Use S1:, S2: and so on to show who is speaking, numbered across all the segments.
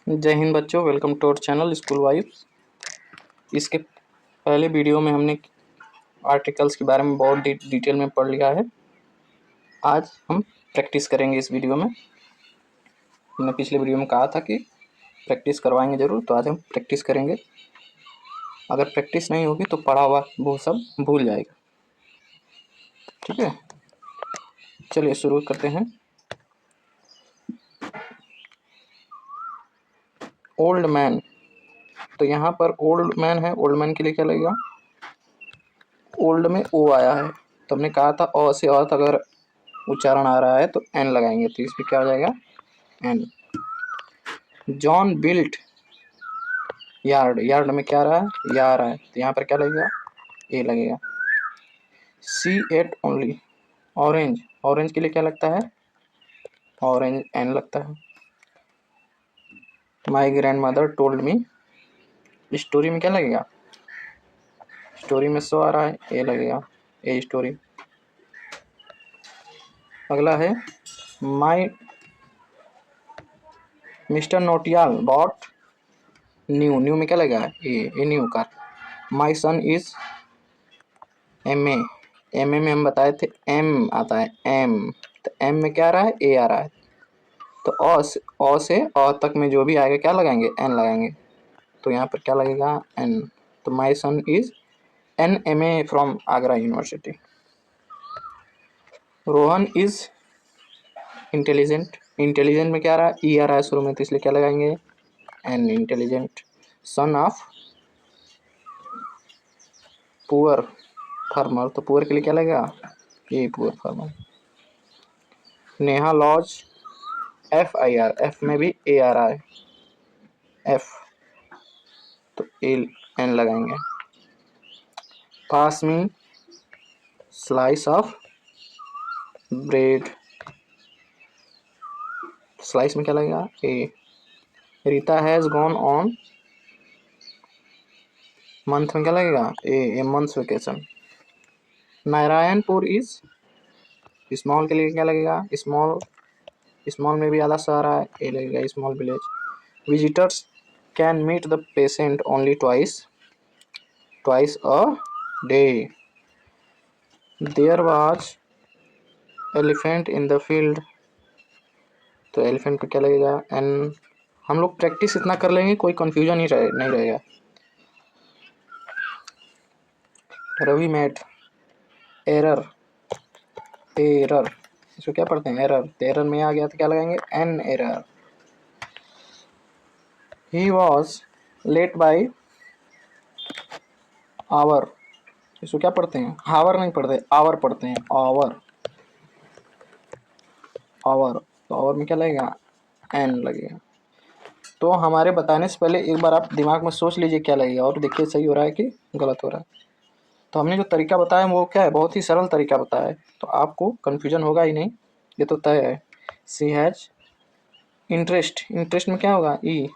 S1: जय हिंद बच्चों, welcome to our channel school vibes. इसके पहले वीडियो में हमने आर्टिकल्स के बारे में बहुत डिटेल में पढ़ लिया है। आज हम प्रैक्टिस करेंगे इस वीडियो में। हमने पिछले वीडियो में कहा था कि प्रैक्टिस करवाएंगे ज़रूर, तो आज हम प्रैक्टिस करेंगे। अगर प्रैक्टिस नहीं होगी तो पढ़ा हुआ वो सब भूल जाएगा। ठीक है, चलिए शुरू करते हैं। ओल्ड मैन, तो यहाँ पर ओल्ड मैन है। ओल्ड मैन के लिए क्या लगेगा? ओल्ड में ओ आया है, तो हमने कहा था अ से अ तक अगर उच्चारण आ रहा है तो एन लगाएंगे, तो इस पर क्या हो जाएगा? N. John built yard, yard में क्या आ रहा है? या आ रहा है, तो यहाँ पर क्या लगेगा? ए लगेगा। सी एट ओनली ऑरेंज, ऑरेंज के लिए क्या लगता है? ऑरेंज एन लगता है। My grand mother told me, story में क्या लगेगा? स्टोरी में सो आ रहा है, ए लगेगा, ए स्टोरी। अगला है my Mister Nautiyal bought new, new में क्या लगेगा? A new car. My son is M A, M A में हम बताए थे एम आता है, एम, तो एम में क्या आ रहा है? ए आ रहा है, तो अ से अ तक में जो भी आएगा क्या लगाएंगे? एन लगाएंगे, तो यहाँ पर क्या लगेगा? एन। तो my son is an M A from Agra university. Rohan is intelligent, intelligent में क्या आ रहा है? ई आ रहा है शुरू में, तो इसलिए क्या लगाएंगे? An, intelligent. Son of poor farmer, तो पुअर के लिए क्या लगेगा? A, poor farmer. Neha lodge F I R, F में भी ए आ रहा है, एफ, तो ए एन लगाएंगे। पास में स्लाइस ऑफ ब्रेड, स्लाइस में क्या लगेगा? A. Rita has gone on, month में क्या लगेगा? A months vacation. Narayanpur is, small के लिए क्या लगेगा? स्मॉल, स्मॉल में भी आधा सा आ रहा है, ए लगेगा, small village. Visitors can meet the patient only twice a day. There was elephant in the field, तो एलिफेंट पे क्या लगेगा? एन। हम लोग प्रैक्टिस इतना कर लेंगे, कोई कंफ्यूजन नहीं रहेगा। रवि मेट एरर, एरर, इसको क्या पढ़ते हैं? एरर, तो एरर में आ गया तो क्या लगाएंगे? An, error. He was late by hour, इसको क्या पढ़ते हैं? हावर नहीं पढ़ते, आवर पढ़ते हैं, आवर, आवर, तो आवर में क्या लगेगा? एन लगेगा। तो हमारे बताने से पहले एक बार आप दिमाग में सोच लीजिए क्या लगेगा, और देखिए सही हो रहा है कि गलत हो रहा है। तो हमने जो तरीका बताया वो क्या है? बहुत ही सरल तरीका बताया है, तो आपको कन्फ्यूजन होगा ही नहीं, ये तो तय है। सी हैज इंटरेस्ट, इंटरेस्ट में क्या होगा? ई,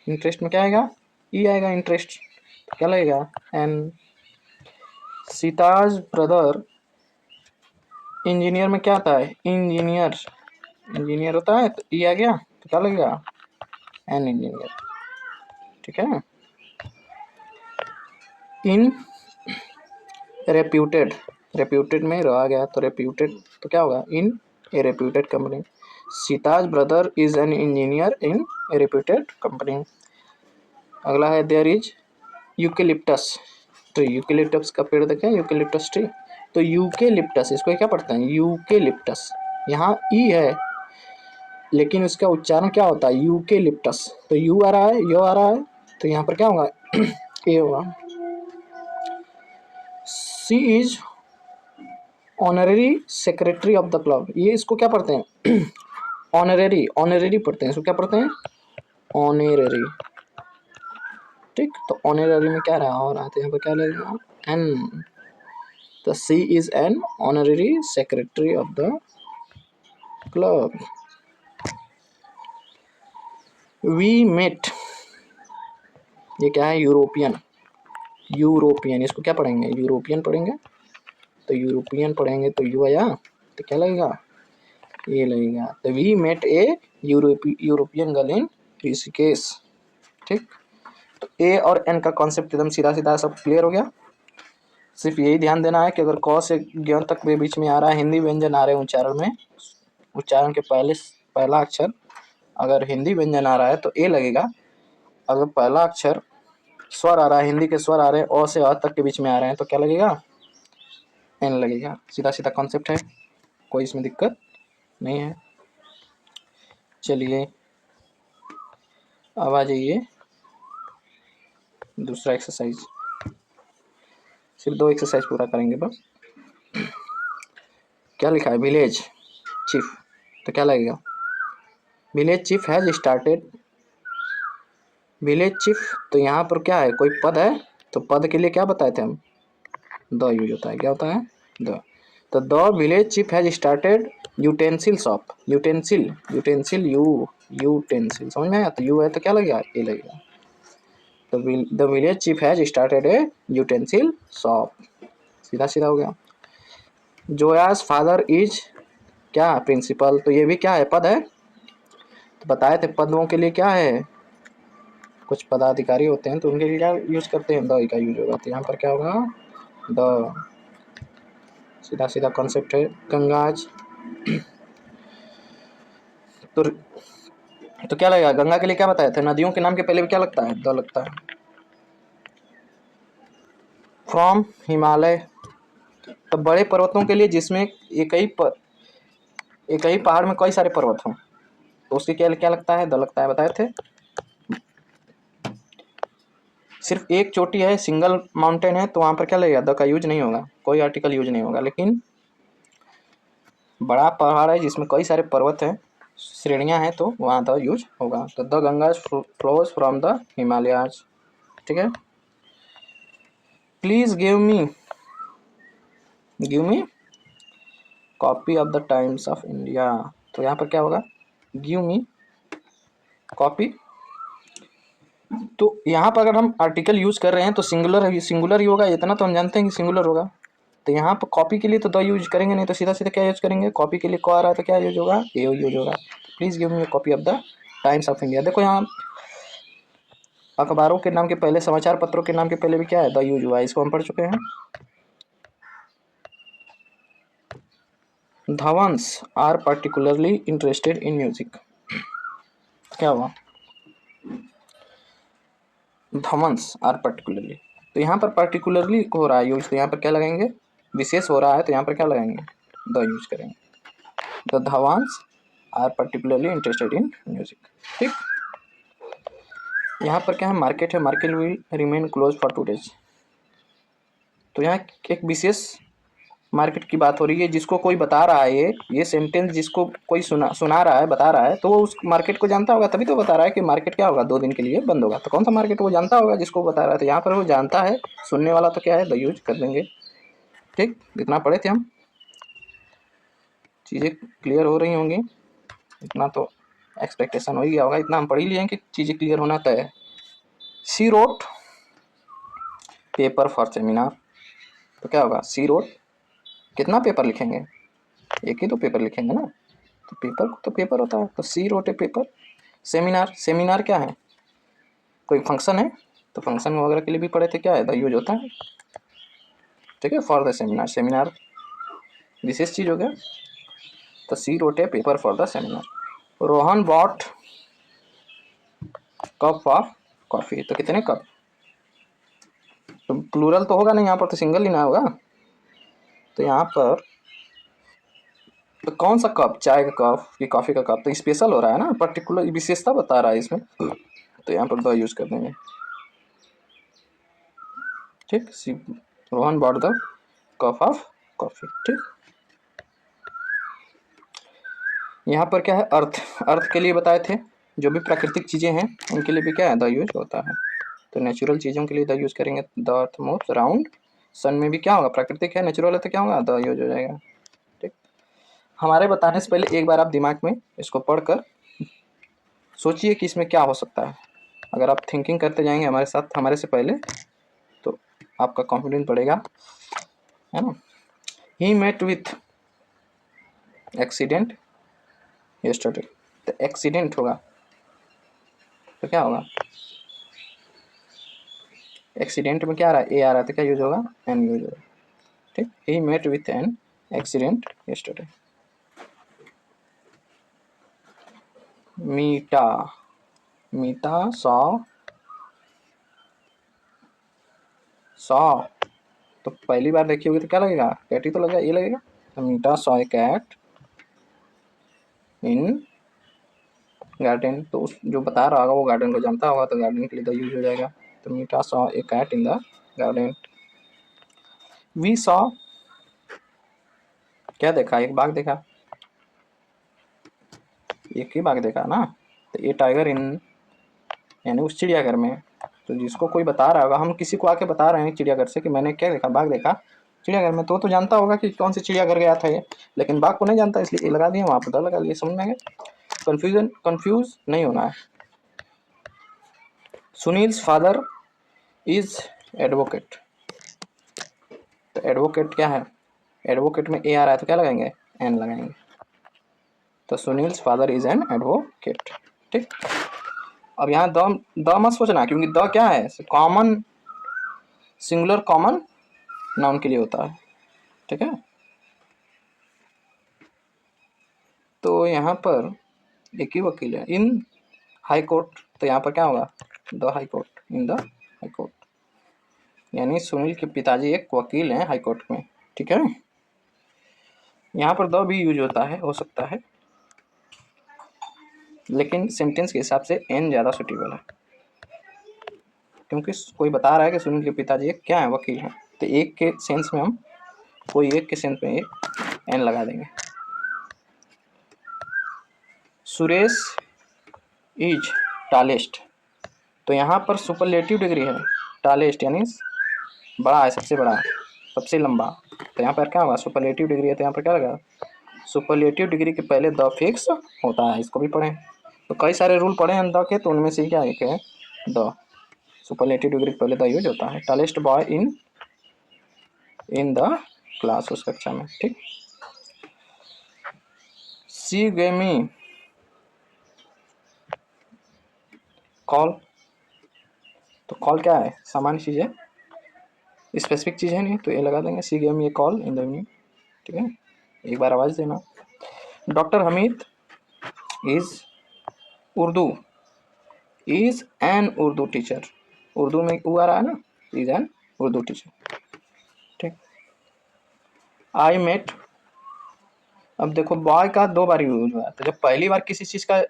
S1: इंटरेस्ट में क्या आएगा? ई आएगा, इंटरेस्ट, तो क्या लगेगा? एन। सीताज ब्रदर इंजीनियर में क्या आता है? इंजीनियर, इंजीनियर होता है, तो ई आ गया, तो क्या लगेगा? An, engineer. ठीक है। इन रेप्यूटेड, रेप्यूटेड में रह गया, तो रेप्यूटेड तो क्या होगा? In a reputed company. Sita's brother is an engineer in a reputed company. अगला है there is eucalyptus tree, eucalyptus का पेड़ देखें, यूकेलिप्टस ट्री, तो यूकेलिप्टस, इसको क्या पढ़ते हैं? यूकेलिप्टस। यहाँ ई है लेकिन उसका उच्चारण क्या होता है? यूकेलिप्टस, तो यू आ रहा है, यो आ रहा है, तो यहाँ पर क्या होगा? ए होगा। She is honorary secretary of the club, ये इसको क्या पढ़ते हैं? ऑनररी, ऑनररी पढ़ते हैं, इसको क्या पढ़ते हैं? ऑनररी। ठीक, तो ऑनररी में क्या रहा? और आते यहाँ पर क्या लगेगा? एन, तो she is an honorary secretary of the club. We met, ये क्या है? यूरोपियन, यूरोपियन, इसको क्या पढ़ेंगे? यूरोपियन पढ़ेंगे, तो यूरोपियन पढ़ेंगे तो यू आया, तो क्या लगेगा? ये लगेगा। तो we met a European girl in Rishikesh. ठीक, तो ए और एन का कॉन्सेप्ट एकदम सीधा सीधा सब क्लियर हो गया। सिर्फ यही ध्यान देना है कि अगर क से ज्ञ तक के बीच में आ रहा है, हिंदी व्यंजन आ रहे हैं उच्चारण में, उच्चारण के पहला अक्षर अगर हिंदी व्यंजन आ रहा है तो ए लगेगा। अगर पहला अक्षर स्वर आ रहा है, हिंदी के स्वर आ रहे हैं अ से अ तक के बीच में आ रहे हैं तो क्या लगेगा? एन लगेगा। सीधा सीधा कॉन्सेप्ट है, कोई इसमें दिक्कत नहीं है। चलिए अब आ जाइए दूसरा एक्सरसाइज। सिर्फ 2 एक्सरसाइज पूरा करेंगे बस। क्या लिखा है? विलेज चीफ, तो क्या लगेगा? Village chief has started. Village chief, तो यहाँ पर क्या है? कोई पद है, तो पद के लिए क्या बताए थे हम? द यूज होता है। क्या होता है? द। तो the village chief has started utensil shop. Utensil, utensil, utensil समझ में आया? तो यू है तो क्या लगेगा? ए लगेगा। तो the village chief has started A utensil shop. सीधा सीधा हो गया। जोयास फादर इज क्या? प्रिंसिपल। तो ये भी क्या है? पद है। तो बताए थे पदों के लिए क्या है? कुछ पदाधिकारी होते हैं तो उनके लिए क्या यूज करते हैं? द का यूज होगा। तो यहाँ पर क्या होगा? द। सीधा सीधा कॉन्सेप्ट है। गंगाज, तो क्या लगेगा? गंगा के लिए क्या बताया था? नदियों के नाम के पहले भी क्या लगता है? द लगता है। फ्रॉम हिमालय, तो बड़े पर्वतों के लिए जिसमें एक ही पहाड़ में कई सारे पर्वत हों तो उसके क्या क्या लगता है? द लगता है। बताए थे। सिर्फ एक चोटी है, सिंगल माउंटेन है, तो वहां पर क्या लगेगा? द का यूज नहीं होगा, कोई आर्टिकल यूज नहीं होगा। लेकिन बड़ा पहाड़ है जिसमें कई सारे पर्वत हैं, श्रेणियां हैं, तो वहां द यूज होगा। तो the Ganga flows from the Himalayas. ठीक है। Please give me copy of the times of India. तो यहाँ पर क्या होगा? Give me copy. तो यहाँ पर अगर हम आर्टिकल यूज कर रहे हैं तो सिंगुलर ही होगा, इतना तो हम जानते हैं कि सिंगुलर होगा। तो यहाँ पर कॉपी के लिए तो द यूज करेंगे नहीं, तो सीधा सीधा क्या यूज करेंगे? कॉपी के लिए को आ रहा है तो क्या यूज होगा? ए यूज होगा। Please give me copy of the times of India. देखो यहाँ अखबारों के नाम के पहले, समाचार पत्रों के नाम के पहले भी क्या है? द यूज हुआ है। इसको हम पढ़ चुके हैं। Dhawans are particularly interested in music. क्या हुआ? धवंस आर पर्टिकुलरली, तो यहाँ पर पर्टिकुलरली हो रहा है यूज, तो यहाँ पर क्या लगाएंगे? विशेष हो रहा है तो यहाँ पर क्या लगाएंगे? द यूज करेंगे। The Dhawans are particularly interested in music. ठीक। यहाँ पर क्या है? मार्केट है। Market will remain close for 2 days। तो यहाँ एक विशेष मार्केट की बात हो रही है, जिसको कोई बता रहा है, ये सेंटेंस जिसको कोई सुना रहा है, बता रहा है, तो वो उस मार्केट को जानता होगा, तभी तो बता रहा है कि मार्केट क्या होगा? 2 दिन के लिए बंद होगा। तो कौन सा मार्केट वो जानता होगा जिसको बता रहा है? तो यहाँ पर वो जानता है, सुनने वाला तो क्या है? द यूज कर देंगे। ठीक, इतना पढ़े थे हम, चीज़ें क्लियर हो रही होंगी, इतना तो एक्सपेक्टेशन हो ही गया होगा, इतना हम पढ़ ही लिए हैं कि चीज़ें क्लियर होना तय है। सी रोट पेपर फॉर सेमिनार, तो क्या होगा? सी रोट, कितना पेपर लिखेंगे? एक ही तो पेपर लिखेंगे ना, तो पेपर तो पेपर होता है। तो she wrote a paper. Seminar, seminar क्या है? कोई फंक्शन है, तो फंक्शन वगैरह के लिए भी पढ़े थे, क्या है? द यूज होता है। ठीक है, फॉर द सेमिनार, सेमिनार विशेष चीज हो गया। तो she wrote a paper for the seminar. Rohan bought cup of coffee, तो कितने कप? तो प्लूरल तो होगा नहीं, यहाँ पर तो सिंगल ही ना होगा। तो यहाँ पर तो कौन सा कप? चाय का कप कि कॉफी का कप? तो स्पेशल हो रहा है ना, पर्टिकुलर विशेषता बता रहा है इसमें, तो यहाँ पर द यूज कर देंगे। ठीक, Rohan bought the cup of coffee. ठीक, यहाँ पर क्या है? अर्थ, अर्थ के लिए बताए थे, जो भी प्राकृतिक चीजें हैं उनके लिए भी क्या है? द यूज होता है। तो नेचुरल चीजों के लिए द यूज करेंगे। The earth moves around sun में भी क्या होगा? प्राकृतिक है, नेचुरल है, तो क्या होगा? द यूज हो जाएगा। ठीक, हमारे बताने से पहले एक बार आप दिमाग में इसको पढ़कर सोचिए कि इसमें क्या हो सकता है। अगर आप थिंकिंग करते जाएंगे हमारे साथ, हमारे से पहले, तो आपका कॉन्फिडेंस बढ़ेगा, है ना। He met with accident yesterday, तो एक्सीडेंट होगा, तो क्या होगा, एक्सीडेंट में क्या आ रहा है, ए आ रहा है, तो क्या यूज होगा, एन यूज होगा। ठीक, he met with an accident yesterday. Meeta, Meeta saw तो पहली बार देखी होगी तो क्या लगेगा, कैट ही तो लगेगा, ये लगेगा। तो Meeta saw a cat in garden, तो उस जो बता रहा होगा वो गार्डन को जानता होगा, तो गार्डन के लिए द यूज हो जाएगा। तो Meeta saw a cat in the garden. We saw क्या देखा, एक बाघ देखा, एक ही बाघ देखा ना। तो ये टाइगर इन यानी उस चिड़ियाघर में, तो जिसको कोई बता रहा होगा, हम किसी को आके बता रहे हैं चिड़ियाघर से कि मैंने क्या देखा, बाघ देखा चिड़ियाघर में, तो जानता होगा कि कौन सी चिड़ियाघर गया था ये, लेकिन बाघ को नहीं जानता, इसलिए ये लगा दिया, वहाँ पता लगा लिए। समझ में गया, कंफ्यूज नहीं होना है। Sunil's father is advocate. तो एडवोकेट क्या है, एडवोकेट में ए आ रहा है तो क्या लगाएंगे, एन लगाएंगे। तो Sunil's father is an advocate. ठीक, अब यहाँ द मत सोचना, क्योंकि द क्या है, कॉमन, सिंगुलर कॉमन नाउन के लिए होता है। ठीक है, तो यहाँ पर एक ही वकील है इन हाई कोर्ट, तो यहाँ पर क्या होगा, the high court, in the high court, यानी सुनील के पिताजी एक वकील हैं हाई कोर्ट में। ठीक है, यहाँ पर द भी यूज होता है, हो सकता है, लेकिन सेंटेंस के हिसाब से एन ज़्यादा सुटेबल है, क्योंकि कोई बता रहा है कि सुनील के पिताजी एक क्या है, वकील हैं, तो एक के सेंस में हम कोई एक के सेंस में एक एन लगा देंगे। सुरेश इज टालेस्ट, तो यहाँ पर सुपरलेटिव डिग्री है, टालेस्ट यानी बड़ा है, सबसे बड़ा, सबसे लंबा, तो यहाँ पर क्या होगा, सुपरलेटिव डिग्री है, तो यहाँ पर क्या लगा, सुपरलेटिव डिग्री के पहले द फिक्स होता है, इसको भी पढ़ें। तो कई सारे रूल पढ़े हैं द के, तो उनमें से क्या एक है द, सुपरलेटिव डिग्री के पहले द यूज होता है। Tallest boy in the class, उस कक्षा में। ठीक, सी गेव मी कॉल, तो कॉल क्या है, सामान्य चीज़ है, स्पेसिफिक चीज़ है नहीं, तो ये लगा देंगे, सी gave me A call in the evening. ठीक है, एक बार आवाज़ देना। Doctor Hamid is Urdu, is an Urdu teacher, Urdu में ऊ आ रहा है ना, इज एन उर्दू टीचर। ठीक, आई मेट, अब देखो बॉय का दो बार यूज हुआ है, तो जब पहली बार किसी चीज़ का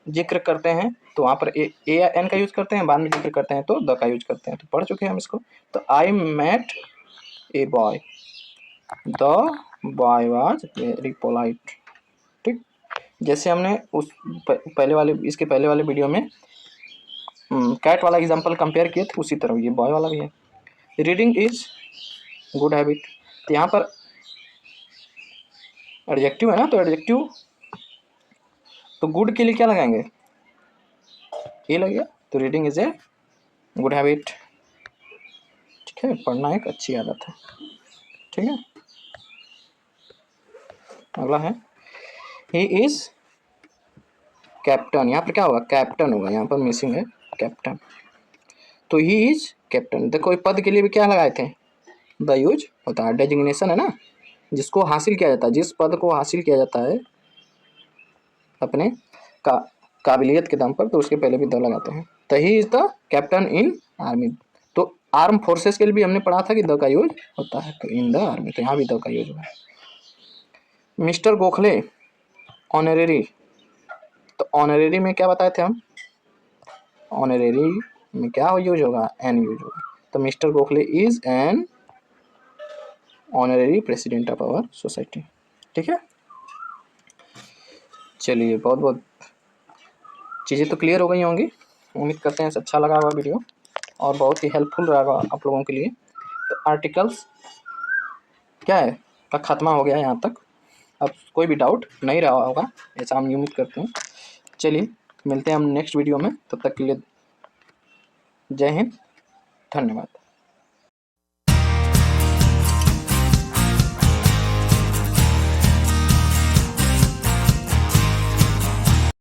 S1: जिक्र करते हैं तो वहाँ पर ए या एन का यूज करते हैं, बाद में जिक्र करते हैं तो द का यूज करते हैं, तो पढ़ चुके हैं हम इसको। तो I met a boy, the boy was very polite. ठीक, जैसे हमने उस पहले वाले, इसके पहले वाले वीडियो में कैट वाला एग्जांपल कंपेयर किए थे, उसी तरह ये बॉय वाला भी है। रीडिंग इज गुड हैबिट, तो यहाँ पर एडजेक्टिव है ना, तो एडजेक्टिव तो गुड के लिए क्या लगाएंगे, ये लगेगा, तो reading is a good habit. ठीक है, पढ़ना एक अच्छी आदत है। ठीक है, अगला है ही इज कैप्टन, यहाँ पर क्या होगा, कैप्टन होगा, यहाँ पर मिसिंग है कैप्टन, तो ही इज कैप्टन। देखो पद के लिए भी क्या लगाए थे, द यूज होता है, डेजिग्नेशन है ना, जिसको हासिल किया जाता है, जिस पद को हासिल किया जाता है अपने का काबिलियत के दम पर, तो उसके पहले भी द लगाते हैं। तो he is the captain in army, तो आर्म फोर्सेस के लिए भी हमने पढ़ा था कि द का यूज होता है, तो इन द आर्मी, तो यहाँ भी द का यूज हुआ है। मिस्टर गोखले ऑनरेरी, तो ऑनरेरी में क्या बताए थे हम, ऑनरेरी में क्या यूज होगा, एन यूज होगा, तो mister Gokhale is an honorary president of our society. ठीक है, चलिए बहुत बहुत चीज़ें तो क्लियर हो गई होंगी, उम्मीद करते हैं अच्छा लगा होगा वीडियो और बहुत ही हेल्पफुल रहेगा आप लोगों के लिए। तो आर्टिकल्स क्या है का खात्मा हो गया यहाँ तक, अब कोई भी डाउट नहीं रहा होगा, ऐसा हम उम्मीद करते हैं। चलिए मिलते हैं हम नेक्स्ट वीडियो में, तब तक के लिए जय हिंद, धन्यवाद।